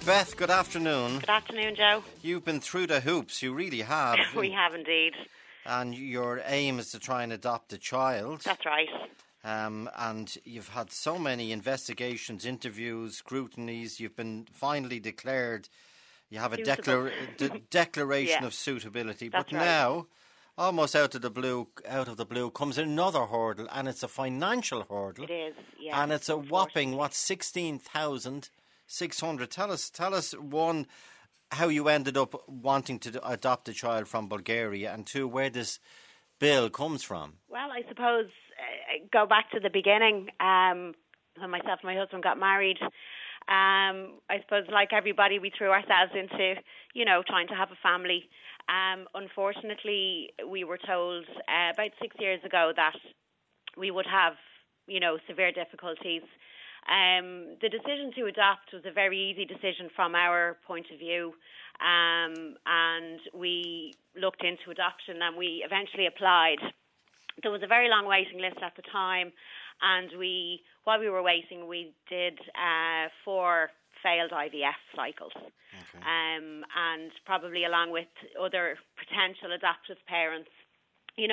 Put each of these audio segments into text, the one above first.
Beth, good afternoon. Good afternoon, Joe. You've been through the hoops, you really have. We have indeed. And your aim is to try and adopt a child. That's right. And you've had so many investigations, interviews, scrutinies. You've been finally declared. You have a declaration of suitability. That's but right. now, almost out of the blue, comes another hurdle, and it's a financial hurdle. It is, yeah. And it's a whopping 16,600. Tell us one, how you ended up wanting to adopt a child from Bulgaria, and two, where this bill comes from. Well, I suppose go back to the beginning. When myself and my husband got married, I suppose like everybody, we threw ourselves into, trying to have a family. Unfortunately, we were told about 6 years ago that we would have, severe difficulties. The decision to adopt was a very easy decision from our point of view, and we looked into adoption and we eventually applied. There was a very long waiting list at the time, and while we were waiting, we did 4 failed IVF cycles. Okay. And probably along with other potential adoptive parents, you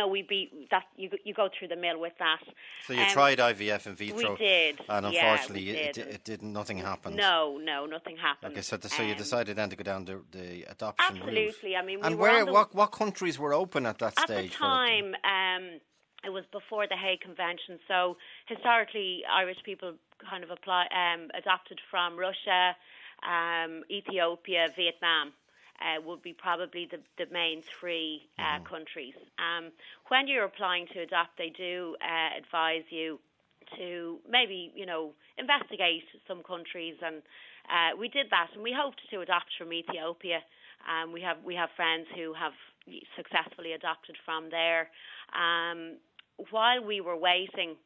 go through the mill with that. So you tried IVF in vitro. We did, and unfortunately, it didn't. Nothing happened. No, nothing happened. Okay, so you decided then to go down the adoption route. Absolutely. I mean, what countries were open at that stage? At the time, it was before the Hague Convention. So historically, Irish people kind of adopted from Russia, Ethiopia, Vietnam. Would be probably the main 3 countries. When you're applying to adopt, they do advise you to maybe, investigate some countries, and we did that, and we hoped to adopt from Ethiopia. We have friends who have successfully adopted from there. While we were waiting,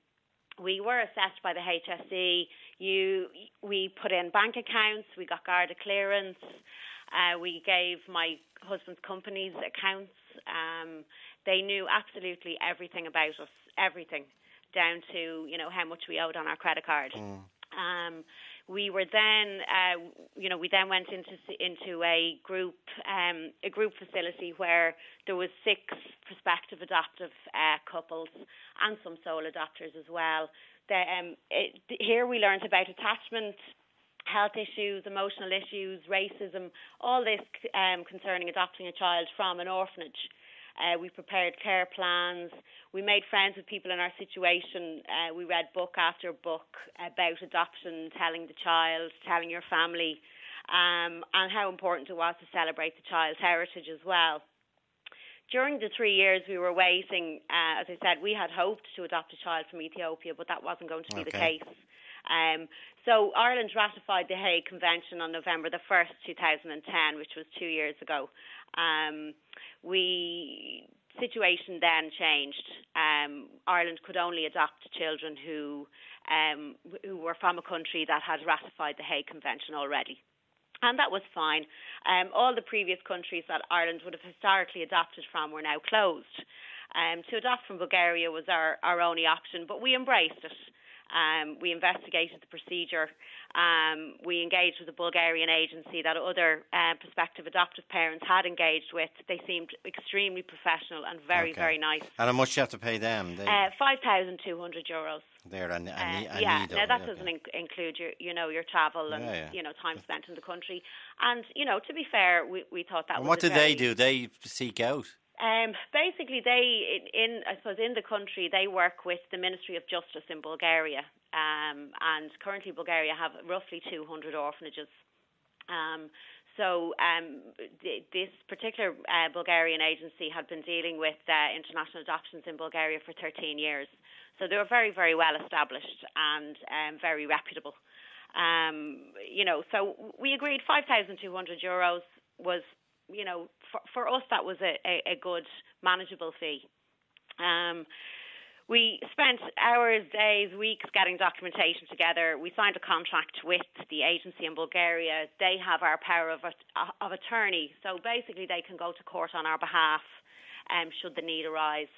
we were assessed by the HSE. We put in bank accounts, we got Garda clearance. We gave my husband's company's accounts. They knew absolutely everything about us, everything, down to how much we owed on our credit card. We were then, we then went into a group facility where there was 6 prospective adoptive couples and some sole adopters as well. Here we learned about attachment, health issues, emotional issues, racism, all this concerning adopting a child from an orphanage. We prepared care plans. We made friends with people in our situation. We read book after book about adoption, telling the child, telling your family, and how important it was to celebrate the child's heritage as well. During the 3 years we were waiting, as I said, we had hoped to adopt a child from Ethiopia, but that wasn't going to be the case. So Ireland ratified the Hague Convention on November the 1st, 2010, which was 2 years ago. Situation then changed. Ireland could only adopt children who were from a country that had ratified the Hague Convention already. And that was fine. All the previous countries that Ireland would have historically adopted from were now closed. To adopt from Bulgaria was our only option, but we embraced it. We investigated the procedure. We engaged with a Bulgarian agency that other prospective adoptive parents had engaged with. They seemed extremely professional and very, very nice. And how much do you have to pay them? €5,200. There, and now that doesn't include your travel and time spent in the country. And to be fair, we thought that. And was what did they do? They seek out. Basically, in the country, they work with the Ministry of Justice in Bulgaria, and currently Bulgaria have roughly 200 orphanages. This particular Bulgarian agency had been dealing with international adoptions in Bulgaria for 13 years. So they were very, very well established and very reputable. So we agreed €5,200 was, for us that was a good, manageable fee. We spent hours, days, weeks getting documentation together. We signed a contract with the agency in Bulgaria. They have our power of attorney, so basically they can go to court on our behalf should the need arise.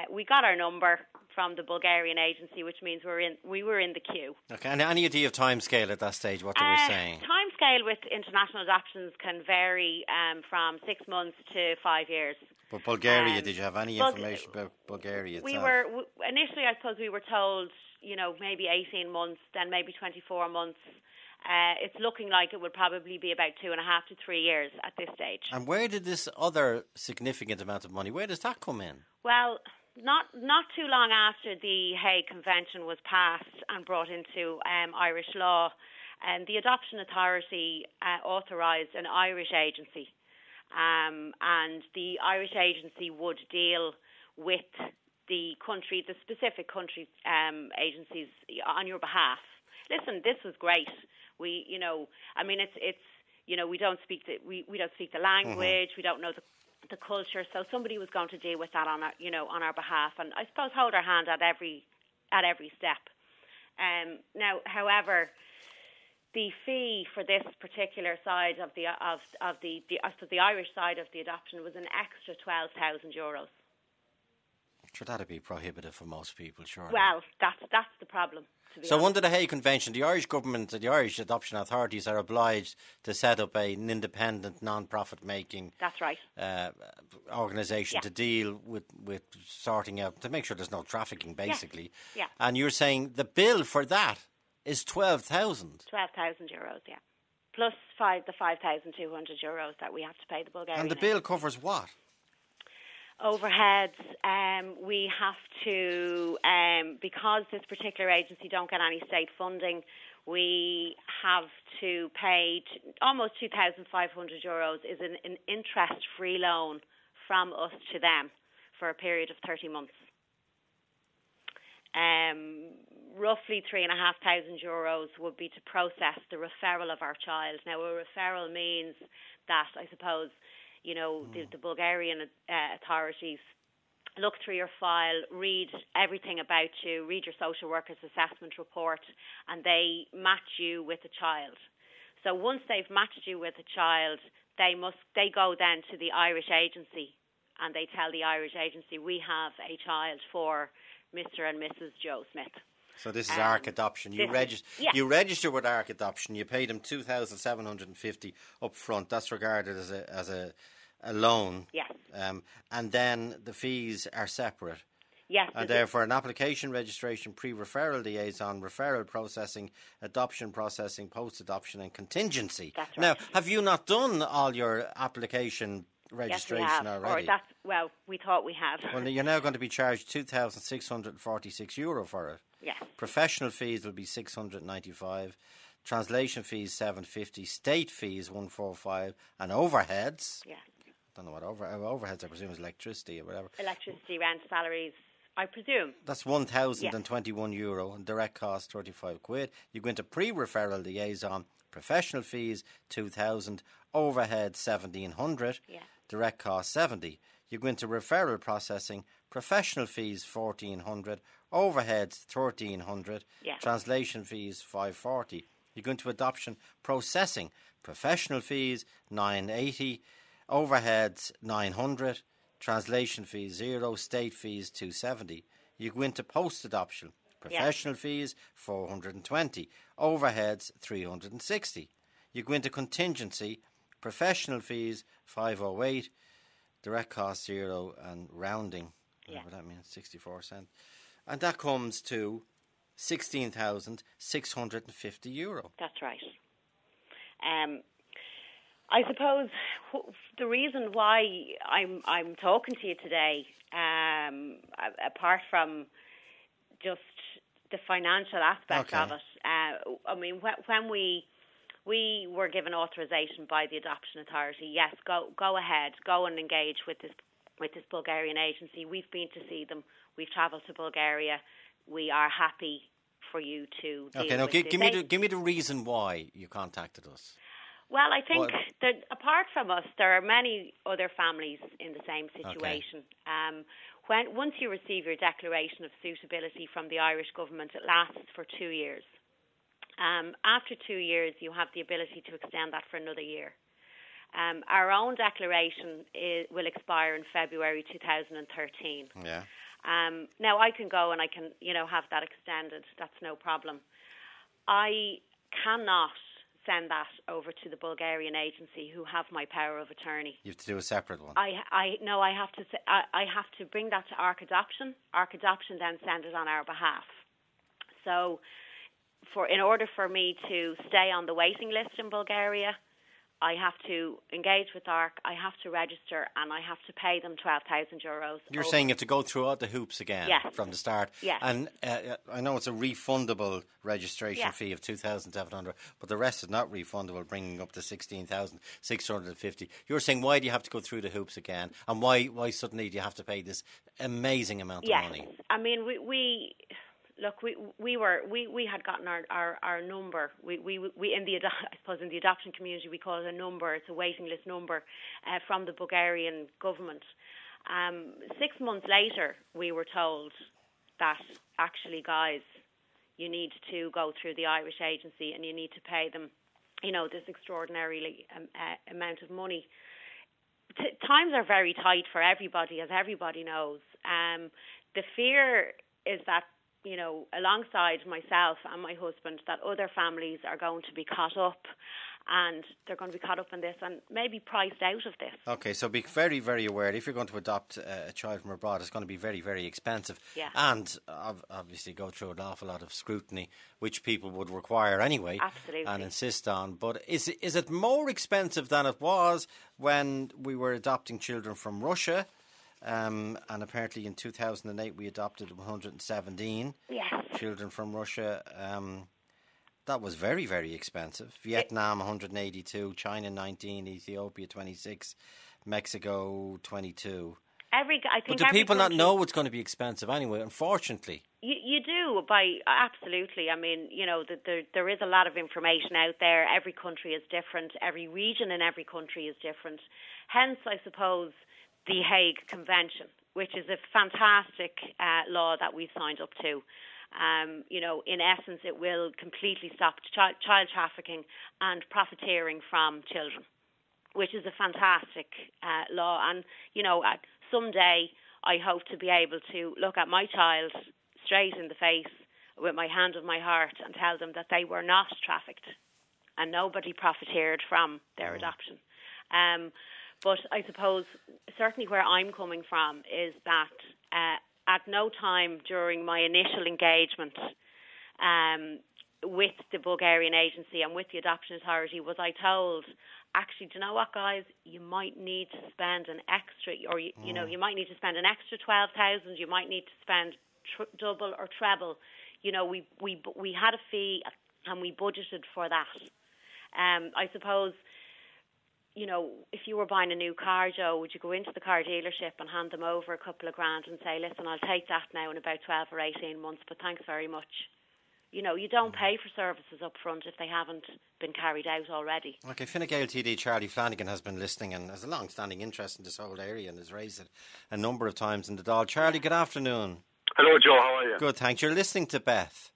We got our number from the Bulgarian agency, which means we were in the queue. Okay, and any idea of timescale at that stage, what they were saying? Timescale with international adoptions can vary from 6 months to 5 years. But Bulgaria, did you have any information about Bulgaria itself? Initially, I suppose we were told, maybe 18 months, then maybe 24 months. It's looking like it would probably be about 2.5 to 3 years at this stage. And where did this other significant amount of money, where does that come in? Well, not too long after the Hague Convention was passed and brought into Irish law, the Adoption Authority authorised an Irish agency. And the Irish agency would deal with the specific country agencies on your behalf. Listen, this was great. We don't speak the language. We don't know the culture. So somebody was going to deal with that on our behalf, and I suppose hold our hand at every step. Now, however, the fee for this particular side of the Irish side of the adoption was an extra €12,000. Sure, that'd be prohibitive for most people, sure. Well, that's the problem. So under the Hague Convention, the Irish government, the Irish adoption authorities are obliged to set up an independent, non-profit making that's right. organisation to deal with sorting out, to make sure there's no trafficking, basically. Yeah. And you're saying the bill for that is €12,000. €12,000, yeah. Plus the €5,200 that we have to pay the Bulgarian. And the bill covers what? Overheads. We have to, because this particular agency don't get any state funding, we have to pay almost €2,500 is an interest-free loan from us to them for a period of 30 months. Roughly €3,500 would be to process the referral of our child. Now, a referral means that, I suppose, the Bulgarian authorities look through your file, read everything about you, read your social worker's assessment report, and they match you with a child. So once they've matched you with a child, they go then to the Irish agency, and they tell the Irish agency, we have a child for Mr. and Mrs. Joe Smith. So this is ARC Adoption. You register with ARC Adoption. You pay them $2,750 up front. That's regarded as a loan. Yes. And then the fees are separate. Yes. And therefore, an application, registration, pre-referral liaison, referral processing, adoption processing, post-adoption, and contingency. That's right. Now, have you not done all your application registration already? Well, we thought we had. Well, you're now going to be charged €2,646 for it. Yes. Professional fees will be $695. Translation fees $750. State fees $145. And overheads. Yes. I don't know what overheads. I presume is electricity or whatever. Electricity, rent, salaries. I presume. That's €1,021 and direct cost £35. You go into pre-referral liaison. Professional fees $2,000. Overhead $1,700. Yeah. Direct cost $70. You go into referral processing. Professional fees $1,400. Overheads $1,300. Yeah. Translation fees $540. You go into adoption processing. Professional fees $980. Overheads $900. Translation fees $0. State fees $270. You go into post-adoption. Professional fees $420. Overheads $360. You go into contingency. Professional fees $508. Direct cost $0 and rounding. Whatever that means, 64 cents. And that comes to €16,650. That's right. I suppose the reason why I'm talking to you today, apart from just the financial aspect of it, I mean, when we were given authorization by the Adoption Authority, yes, go ahead, go and engage with this Bulgarian agency. We've been to see them. We've travelled to Bulgaria. We are happy for you to deal with give me the reason why you contacted us. Well, I think that apart from us, there are many other families in the same situation. Okay. Once you receive your declaration of suitability from the Irish government, it lasts for 2 years. After 2 years, you have the ability to extend that for another year. Our own declaration will expire in February 2013. Yeah. Now, I can go and I can, have that extended. That's no problem. I cannot send that over to the Bulgarian agency who have my power of attorney. You have to do a separate one. I have to bring that to ARC Adoption. ARC Adoption then send it on our behalf. So in order for me to stay on the waiting list in Bulgaria, I have to engage with ARC, I have to register, and I have to pay them €12,000. You're saying you have to go through all the hoops again from the start. Yes. And I know it's a refundable registration fee of $2,700, but the rest is not refundable, bringing up to $16,650. You're saying, why do you have to go through the hoops again? And why suddenly do you have to pay this amazing amount of money? I mean, we had gotten our number. We in the I suppose in the adoption community we call it a number. It's a waiting list number from the Bulgarian government. 6 months later, we were told that actually, guys, you need to go through the Irish agency and you need to pay them, this extraordinarily amount of money. Times are very tight for everybody, as everybody knows. The fear is that, alongside myself and my husband, that other families are going to be caught up, and they're going to be caught up in this and maybe priced out of this. Okay, so be very, very aware. If you're going to adopt a child from abroad, it's going to be very, very expensive. Yeah. And obviously go through an awful lot of scrutiny, which people would require anyway. Absolutely. And insist on. But is it more expensive than it was when we were adopting children from Russia? And apparently in 2008 we adopted 117 children from Russia. That was very, very expensive. Vietnam 182, China 19, Ethiopia 26, Mexico 22. But do people not know it's going to be expensive anyway, unfortunately? You do, absolutely. I mean, there is a lot of information out there. Every country is different. Every region in every country is different. Hence, I suppose, the Hague Convention, which is a fantastic law that we've signed up to. In essence, it will completely stop child trafficking and profiteering from children, which is a fantastic law. And, someday I hope to be able to look at my child straight in the face with my hand on my heart and tell them that they were not trafficked and nobody profiteered from their adoption. But I suppose certainly where I'm coming from is that at no time during my initial engagement with the Bulgarian agency and with the adoption authority was I told, actually, do you know what, guys? You might need to spend an extra, or you might need to spend an extra 12,000. You might need to spend double or treble. We had a fee and we budgeted for that. I suppose, if you were buying a new car, Joe, would you go into the car dealership and hand them over a couple of grand and say, listen, I'll take that now in about 12 or 18 months, but thanks very much. You don't pay for services up front if they haven't been carried out already. Okay, Fine Gael TD Charlie Flanagan has been listening and has a long-standing interest in this whole area and has raised it a number of times in the Dáil. Charlie, good afternoon. Hello, Joe. How are you? Good, thanks. You're listening to Beth.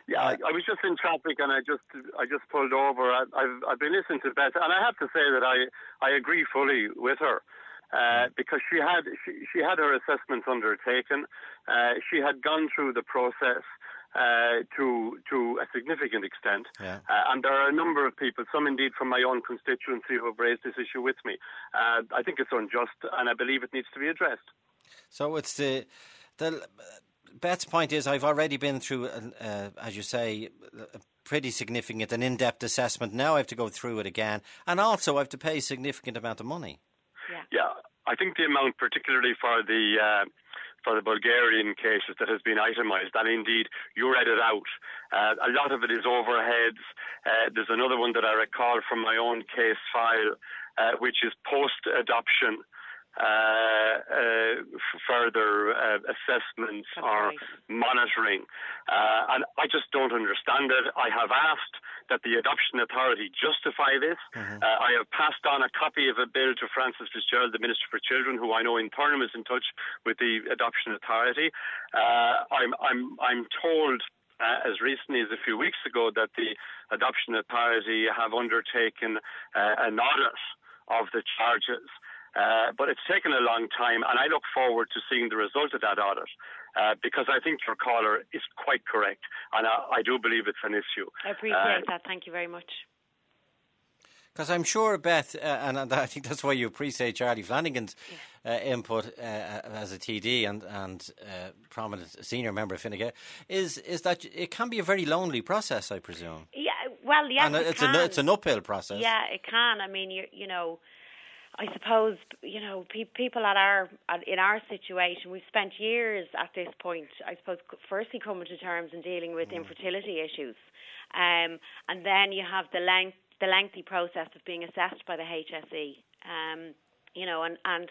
Yeah, I was just in traffic and I just pulled over. I've been listening to Beth, and I have to say that I agree fully with her because she had her assessments undertaken. She had gone through the process to a significant extent, and there are a number of people, some indeed from my own constituency, who have raised this issue with me. I think it's unjust, and I believe it needs to be addressed. So it's the Beth's point is I've already been through, as you say, a pretty significant and in-depth assessment. Now I have to go through it again. And also I have to pay a significant amount of money. Yeah, I think the amount, particularly for the Bulgarian cases that has been itemised, and indeed you read it out. A lot of it is overheads. There's another one that I recall from my own case file, which is post-adoption further assessments or monitoring. And I just don't understand it. I have asked that the Adoption Authority justify this. I have passed on a copy of a bill to Francis Fitzgerald, the Minister for Children, who I know in Turnham is in touch with the Adoption Authority. I'm told as recently as a few weeks ago that the Adoption Authority have undertaken an audit of the charges. But it's taken a long time, and I look forward to seeing the result of that audit, because I think your caller is quite correct, and I do believe it's an issue. I appreciate that. Thank you very much. Because I'm sure, Beth, and I think that's why you appreciate Charlie Flanagan's input as a TD and prominent senior member of Fine Gael, is that it can be a very lonely process, I presume. Yeah, well, yes, and it's an uphill process. Yeah, it can. I mean, you know, I suppose, you know, people in our situation, we've spent years at this point, I suppose, firstly coming to terms and dealing with infertility issues, and then you have the lengthy process of being assessed by the HSE, you know, and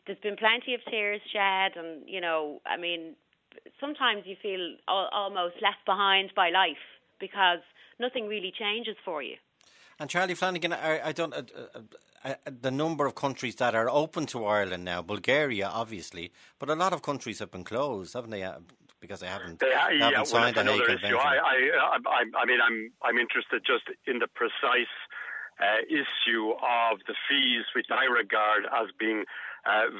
there's been plenty of tears shed, and, you know, I mean, sometimes you feel almost left behind by life because nothing really changes for you. And Charlie Flanagan, the number of countries that are open to Ireland now, Bulgaria obviously, but a lot of countries have been closed, haven't they? Because they haven't signed the Hague Convention. I mean, I'm interested just in the precise issue of the fees, which I regard as being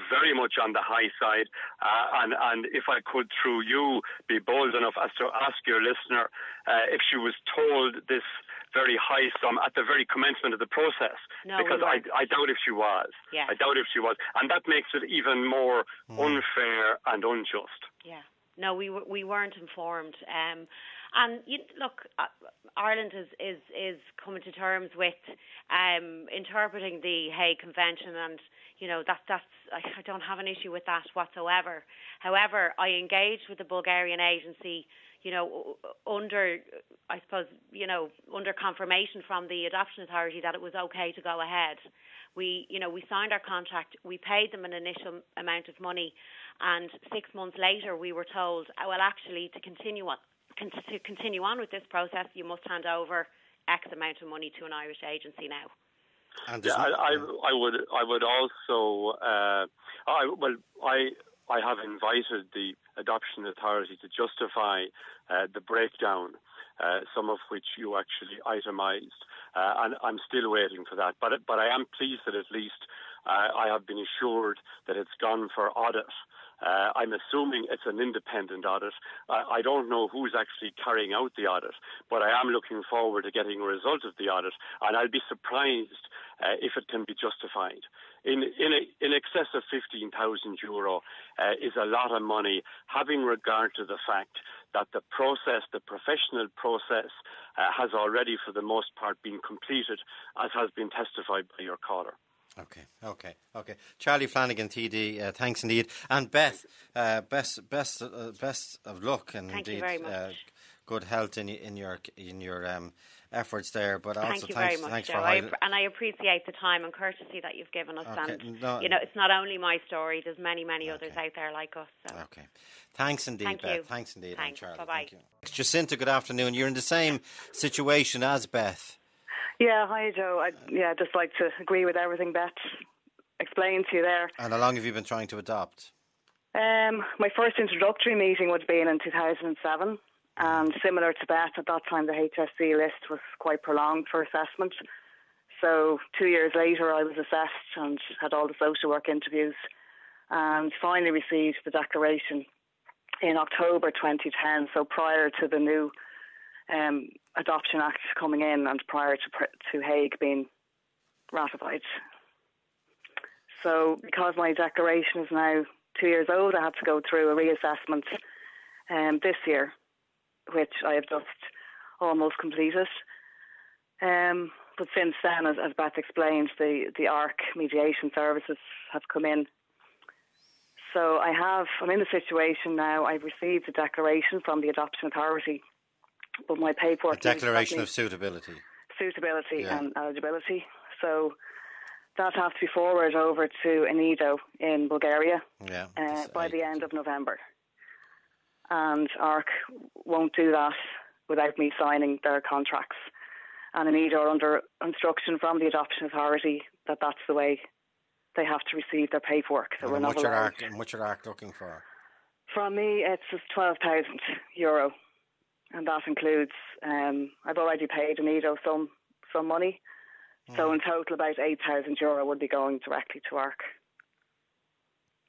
very much on the high side. And if I could, through you, be bold enough as to ask your listener if she was told this very high sum at the very commencement of the process. No, because I doubt if she was. Yeah. I doubt if she was. And that makes it even more unfair and unjust. Yeah. No, we weren't informed. And look, Ireland is coming to terms with interpreting the Hague Convention, and you know that's I don't have an issue with that whatsoever. However, I engaged with the Bulgarian agency, you know, under confirmation from the Adoption Authority that it was okay to go ahead. We signed our contract. We paid them an initial amount of money, and 6 months later we were told, well, actually, to continue on with this process, you must hand over X amount of money to an Irish agency now. And I would also I have invited the Adoption Authority to justify the breakdown, some of which you actually itemised, and I'm still waiting for that. But I am pleased that at least I have been assured that it's gone for audit. I'm assuming it's an independent audit. I don't know who's actually carrying out the audit, but I am looking forward to getting a result of the audit, and I'll be surprised if it can be justified. In excess of €15,000 is a lot of money, having regard to the fact that the professional process, has already, for the most part, been completed, as has been testified by your caller. Okay. Charlie Flanagan, TD, thanks indeed. And Beth, best of luck, and thank indeed, you very much. Good health in your efforts there. But thank also you thanks, very much, thanks Joe. for and I appreciate the time and courtesy that you've given us. Okay, and you know, it's not only my story. There's many others out there like us. So. Okay, thanks indeed, thank Beth. You. Thanks indeed, thanks. Charlie. Bye-bye. Thank you. Jacinta, good afternoon. You're in the same situation as Beth. Yeah, hi Joe. I'd just like to agree with everything Beth explained to you there. And how long have you been trying to adopt? My first introductory meeting would have been in 2007, and similar to Beth, at that time the HSC list was quite prolonged for assessment. So 2 years later I was assessed and had all the social work interviews, and finally received the declaration in October 2010, so prior to the new Adoption Act coming in and prior to Hague being ratified. So because my declaration is now 2 years old, I had to go through a reassessment this year, which I have just almost completed. But since then, as Beth explained, the ARC mediation services have come in. So I'm in the situation now. I've received a declaration from the Adoption Authority, but my paperwork... A declaration of suitability. Suitability and eligibility. So that has to be forwarded over to an EDO in Bulgaria by the end of November. And ARC won't do that without me signing their contracts. And an EDO are under instruction from the Adoption Authority that that's the way they have to receive their paperwork. So we're not allowed. And what's your ARC looking for? From me, it's just €12,000. And that includes, I've already paid an EDO some money, So in total, about €8,000 would be going directly to ARC.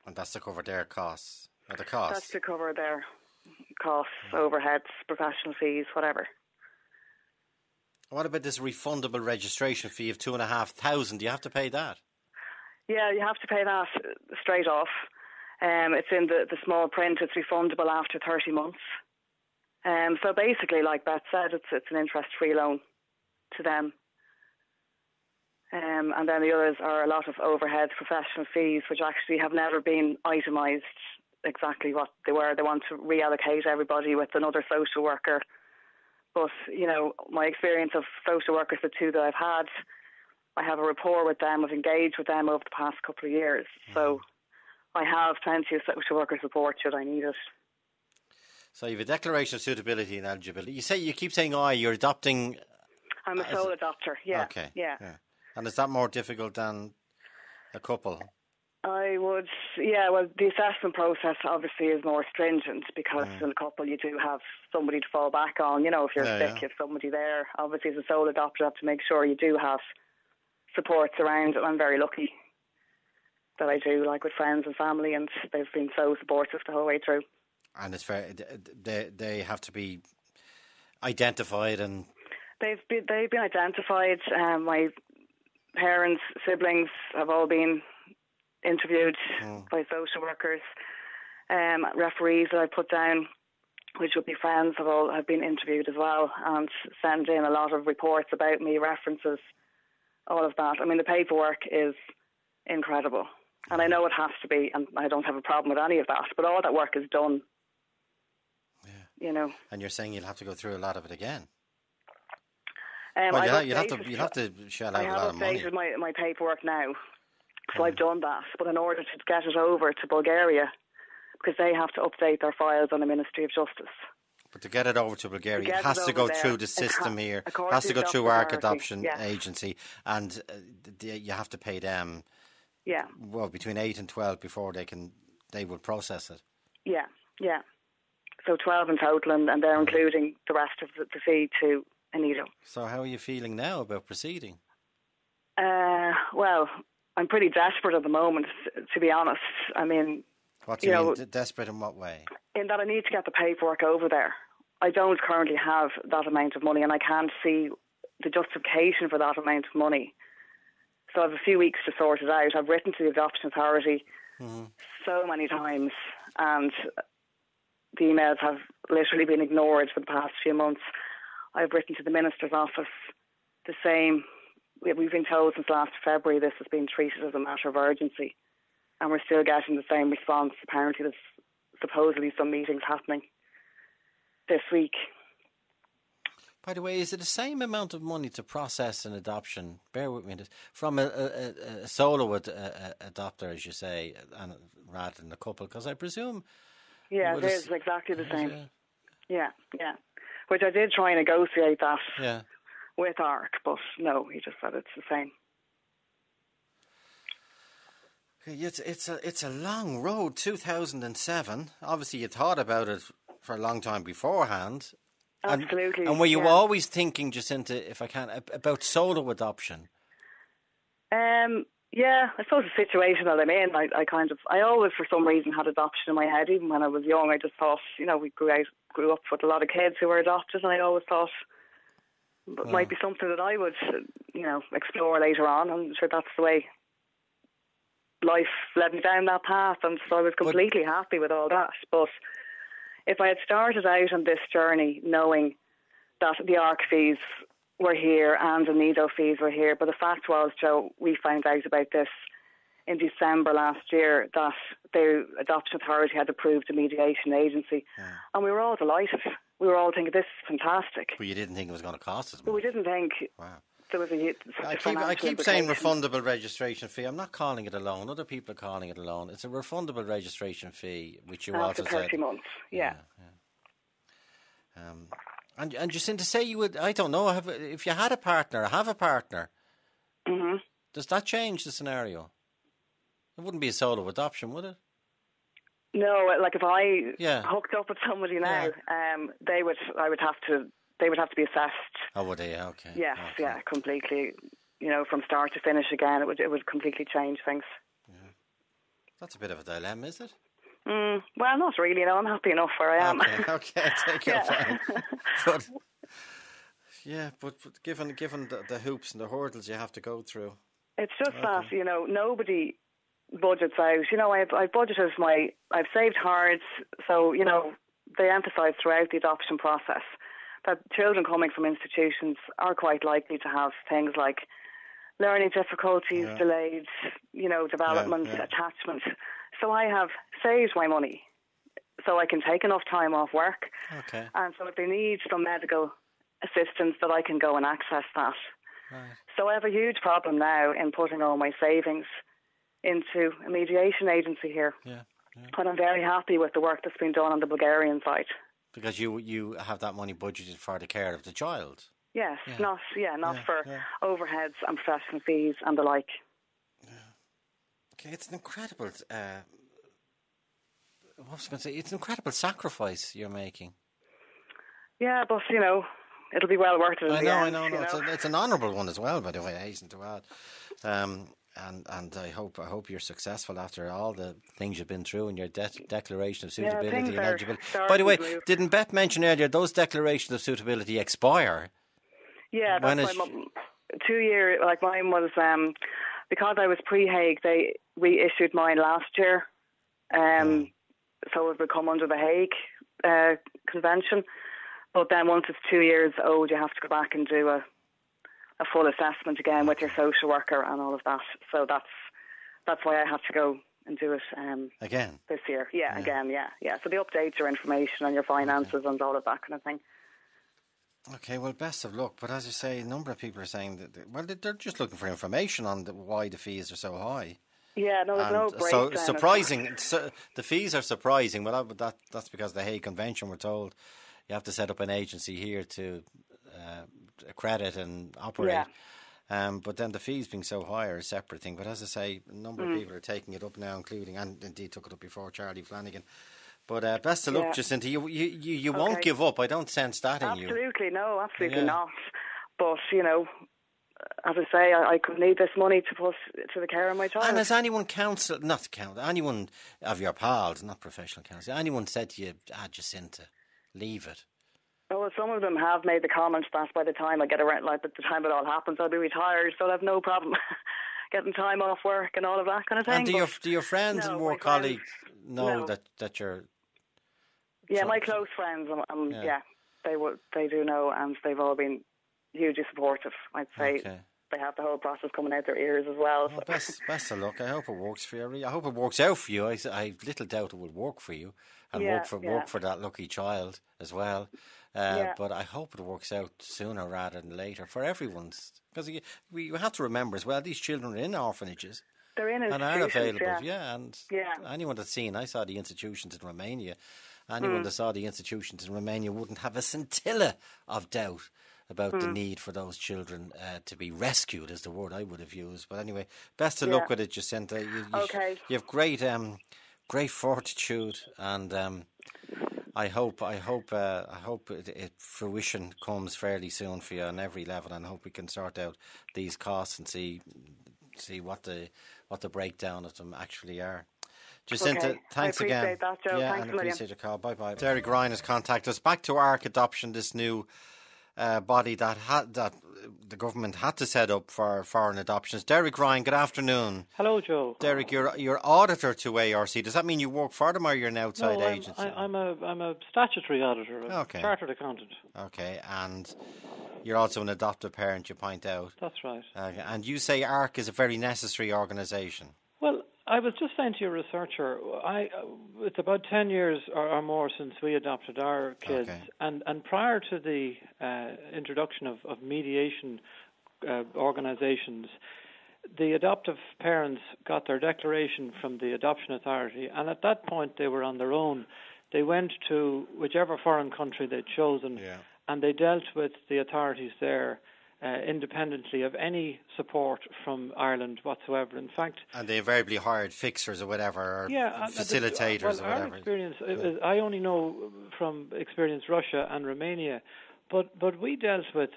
And that's to cover their costs, or the costs? That's to cover their costs, overheads, professional fees, whatever. What about this refundable registration fee of $2,500? Do you have to pay that? Yeah, you have to pay that straight off. It's in the small print. It's refundable after 30 months. So basically, like Beth said, it's an interest-free loan to them. And then the others are a lot of overheads, professional fees, which actually have never been itemised exactly what they were. They want to reallocate everybody with another social worker. But, you know, my experience of social workers, the two that I've had, I have a rapport with them. I've engaged with them over the past couple of years. So I have plenty of social worker support should I need it. So you have a declaration of suitability and eligibility. You keep saying, you're adopting... I'm a sole adopter, yeah. Okay. Yeah. And is that more difficult than a couple? I would, yeah, well, the assessment process obviously is more stringent because in a couple you do have somebody to fall back on. You know, if you're sick, you have somebody there. Obviously, as a sole adopter, you have to make sure you do have supports around. I'm very lucky that I do, like with friends and family, and they've been so supportive the whole way through. And it's very, they have to be identified and... They've been identified. My parents, siblings have all been interviewed by social workers. Referees that I put down, which would be friends, have been interviewed as well and send in a lot of reports about me, references, all of that. I mean, the paperwork is incredible. And I know it has to be, and I don't have a problem with any of that, but all that work is done. Yeah. You know. And you're saying you'll have to go through a lot of it again? You'll have to shell out a lot of money. I have updated my paperwork now, so I've done that. But in order to get it over to Bulgaria, because they have to update their files on the Ministry of Justice. But to get it over to Bulgaria, it has to go through the system here. It has to go through ARC Adoption Agency, and you have to pay them. Yeah. Well, between 8 and 12 before they will process it. Yeah. So 12 in total, and they're including the rest of the fee to Anito. So how are you feeling now about proceeding? Well, I'm pretty desperate at the moment, to be honest. I mean... What do you mean, desperate in what way? In that I need to get the paperwork over there. I don't currently have that amount of money, and I can't see the justification for that amount of money. So I have a few weeks to sort it out. I've written to the Adoption Authority so many times, and the emails have literally been ignored for the past few months. I've written to the Minister's office the same. We've been told since last February this has been treated as a matter of urgency, and we're still getting the same response. Apparently there's supposedly some meetings happening this week. By the way, is it the same amount of money to process an adoption, bear with me, from a solo adopter, as you say, and rather than a couple? Because I presume... Yeah, it is exactly the same. Yeah. Which I did try and negotiate that with ARC, but no, he just said it's the same. Okay, it's a long road, 2007. Obviously, you thought about it for a long time beforehand. Absolutely. And were you always thinking, Jacinta, if I can, about solo adoption? Yeah, I suppose the situation that I'm in, I always, for some reason, had adoption in my head. Even when I was young, I just thought, we grew up with a lot of kids who were adopted, and I always thought it might be something that I would, explore later on. I'm sure that's the way life led me down that path, and so I was completely happy with all that. But if I had started out on this journey knowing that the ARC fees were here and the NIDO fees were here, but the fact was, Joe, we found out about this in December last year, that the Adoption Authority had approved a mediation agency, and we were all delighted. We were all thinking, this is fantastic. But you didn't think it was going to cost us much. But we didn't think there was I keep saying refundable registration fee. I'm not calling it a loan. Other people are calling it a loan. It's a refundable registration fee, which you after also said. 30 months, yeah. And Jacinta, say you would, I don't know, if you had a partner, have a partner, does that change the scenario? It wouldn't be a solo adoption, would it? No, like if I hooked up with somebody now, they would have to be assessed. Oh, would they? Okay. Yes, completely. from start to finish again, it would completely change things. Yeah. That's a bit of a dilemma, is it? Well, not really. I'm happy enough where I am. Okay, take your point. But given the hoops and the hurdles you have to go through, it's just that nobody budgets out. I've budgeted I've saved hard, so they emphasise throughout the adoption process that children coming from institutions are quite likely to have things like learning difficulties, delayed, development, attachment. So I have saved my money so I can take enough time off work. Okay. And so if they need some medical assistance, that I can go and access that. Right. So I have a huge problem now in putting all my savings into a mediation agency here. Yeah. And I'm very happy with the work that's been done on the Bulgarian side. Because you have that money budgeted for the care of the child. Yes, not for overheads and professional fees and the like. Yeah. Okay, it's an incredible. What was I going to say? It's an incredible sacrifice you're making. Yeah, but it'll be well worth it. I know. It's an honourable one as well, by the way. I hasten to add. And I hope you're successful after all the things you've been through and your declaration of suitability and eligibility. By the way, didn't Beth mention earlier those declarations of suitability expire? Yeah, that's 2 years. Like mine was because I was pre-Hague. They reissued mine last year, so it would come under the Hague Convention. But then once it's 2 years old, you have to go back and do a full assessment again with your social worker and all of that. So that's why I had to go and do it again this year. Yeah, again. So they update your information and your finances and all of that kind of thing. Okay, well, best of luck. But as you say, a number of people are saying that they're just looking for information on why the fees are so high. Yeah, no, there's no breakdown. So surprising. The fees are surprising. Well, that's because the Hague Convention, we're told, you have to set up an agency here to accredit and operate. Yeah. But then the fees being so high are a separate thing. But as I say, a number of people are taking it up now, including, and indeed took it up before, Charlie Flanagan. But best of luck, Jacinta. You won't give up. I don't sense that in you. Absolutely not. But, as I say, I could need this money to put to the care of my child. And has anyone anyone of your pals, not professional counsel, anyone said to you, Jacinta, leave it? Oh, well, some of them have made the comment that by the time I get around, like by the time it all happens, I'll be retired, so I'll have no problem getting time off work and all of that kind of thing. And do your friends and work colleagues know that you're... Yeah, my close friends, they do know, and they've all been hugely supportive. I'd say they have the whole process coming out their ears as well. Well, best of luck. I hope it works for you. I hope it works out for you. I little doubt it will work for you and work for that lucky child as well. But I hope it works out sooner rather than later for everyone's. Because we have to remember as well, these children are in orphanages. They're in and are available. Anyone that's seen, I saw the institutions in Romania. Anyone that saw the institutions in Romania wouldn't have a scintilla of doubt about the need for those children to be rescued, is the word I would have used. But anyway, best of luck with it, Jacinta. You have great fortitude, and I hope fruition comes fairly soon for you on every level, and I hope we can sort out these costs and see what the breakdown of them actually are. Jacinta, thanks again. I appreciate that, Joe. Yeah, thanks and I appreciate your call. Bye-bye. Derek Ryan has contacted us. Back to ARC Adoption, this new body that the government had to set up for foreign adoptions. Derek Ryan, good afternoon. Hello, Joe. Derek, you're auditor to ARC. Does that mean you work for them, or you're an outside agency? I'm a statutory auditor, a chartered accountant. Okay, and you're also an adoptive parent, you point out. That's right. And you say ARC is a very necessary organisation. Well, I was just saying to your researcher, it's about 10 years or more since we adopted our kids, and prior to the introduction of mediation organisations, the adoptive parents got their declaration from the adoption authority, and at that point they were on their own. They went to whichever foreign country they'd chosen, and they dealt with the authorities there independently of any support from Ireland whatsoever. In fact, and they invariably hired fixers or whatever, or facilitators or whatever. Our experience, I only know from experience Russia and Romania, But we dealt with,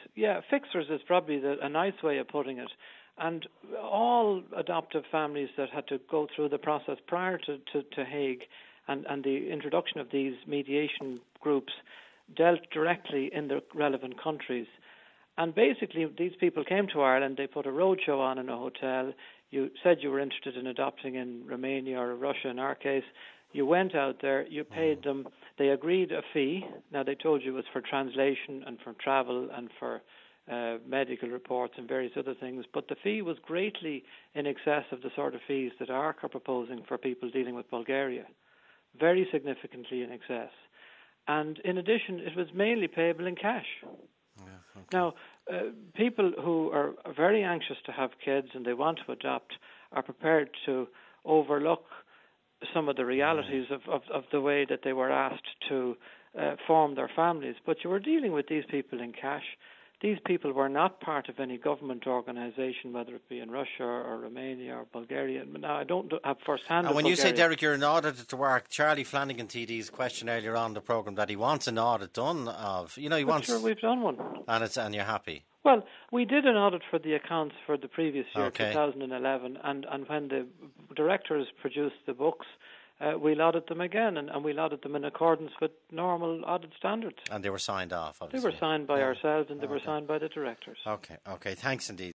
fixers is probably a nice way of putting it. And all adoptive families that had to go through the process prior to Hague and the introduction of these mediation groups dealt directly in the relevant countries. And basically, these people came to Ireland, they put a roadshow on in a hotel. You said you were interested in adopting in Romania or Russia in our case. You went out there, you paid them, they agreed a fee. Now, they told you it was for translation and for travel and for medical reports and various other things, but the fee was greatly in excess of the sort of fees that ARC are proposing for people dealing with Bulgaria. Very significantly in excess. And in addition, it was mainly payable in cash. Okay. Now, people who are very anxious to have kids and they want to adopt are prepared to overlook some of the realities of the way that they were asked to form their families. But you were dealing with these people in cash. These people were not part of any government organisation, whether it be in Russia or Romania or Bulgaria. Now, I don't have first-hand. And when you say, Derek, you're an auditor to work, Charlie Flanagan TD's question earlier on the programme that he wants an audit done of, he wants. Sure, we've done one. And you're happy. Well, we did an audit for the accounts for the previous year, 2011, and when the directors produced the books, we'll audit them again, and we'll audit them in accordance with normal audit standards. And they were signed off, obviously. They were signed by ourselves, and they were signed by the directors. Okay, thanks indeed.